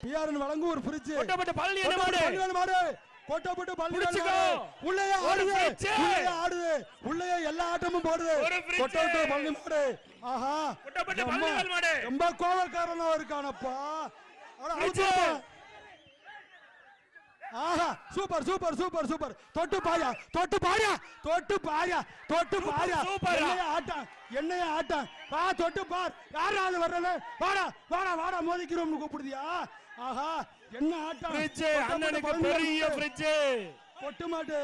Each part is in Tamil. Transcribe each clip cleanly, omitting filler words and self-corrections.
பிஆர்என் வழங்கும் ஒரு ஃப்ரிட்ஜ். கொட்டப்பட்ட பழனி என்ன மாடு? பழனி மாடு. கொட்டப்பட்ட பழனி மாடு. உள்ளேயே ஆடுது. உள்ளேயே ஆடுது. உள்ளேயே எல்லா ஆட்டமும் போடுது. கொட்டப்பட்ட பழனி மாடு. ஆஹா. கொட்டப்பட்ட பழனி மாடு. ரொம்ப கோவக்காரனா இருக்கானப்பா. ஆஹா சூப்பர் சூப்பர் சூப்பர் சூப்பர். தொட்டு பாயா தொட்டு பாயா தொட்டு பாயா தொட்டு பாயா. என்னைய ஆட்டம் வா தொட்டு பார். யாராவது வர்றல வாடா வாடா வாடா மோதிக்கிறோம்னு கூப்பிடுதியா? ஆஹா என்ன ஆட்டம். அண்ணனுக்கு பெரிய ஃப்ரிட்ஜ். கொட்டு மாடு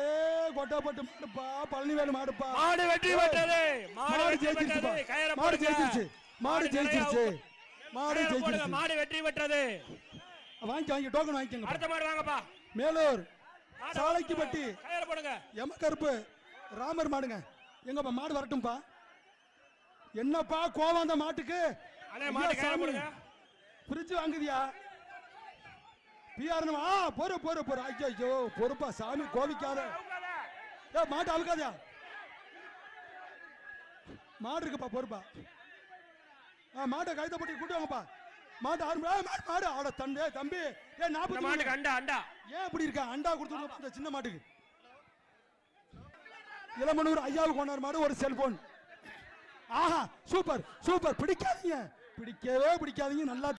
கொட்டப்பட்டு மாடுப்பா பழனிவேல் மாடுப்பா. மாடு வெற்றி பெற்றது. மாடு ஜெயிச்சிருச்சு. மாடு ஜெயிச்சிருச்சு. மாடு ஜெயிச்சிருச்சு. மாடு ஜெயிச்சிருச்சு. மாடு வெற்றி பெற்றது. வாங்கி வாங்கி டோக்கன் வாங்கிக்கங்க. அடுத்த மாடு வாங்கப்பா. மேலூர் சாலைக்குப்பட்டி கயிறு போடுங்க. எம கருப்பு ராமர் மாடுங்க. எங்கப்பா மாடு வரட்டும்பா. என்னப்பா கோவம் அந்த மாட்டுக்கு? அண்ணே மாடு கயிறு போடுங்க. ஃப்ரிட்ஜ் வாங்குதியா? பிஆர்என் பொறு பொறு பொறு. ஐயோ பொறுப்பா சாமி கோவிக்காத. ஏ மாட்டு அவுக்காதயா? மாடு இருக்குப்பா பொறுப்பா. மாட்டை கைத போட்டு கூட்டு வாங்கப்பா. மாடு மாடு ஆட தண்டே தம்பி. ஏ 40 மாட்டுக்கு அண்டா அண்டா. ஏன் இப்படி இருக்க? அண்டா கொடுத்து அந்த சின்ன மாட்டுக்கு. இளமனூர் ஐயாவுக்கு கொண்டார் மாடு ஒரு செல்போன். ஆஹா சூப்பர் சூப்பர். பிடிக்காதீங்க பிடிக்கவே பிடிக்காதீங்க. நல்லா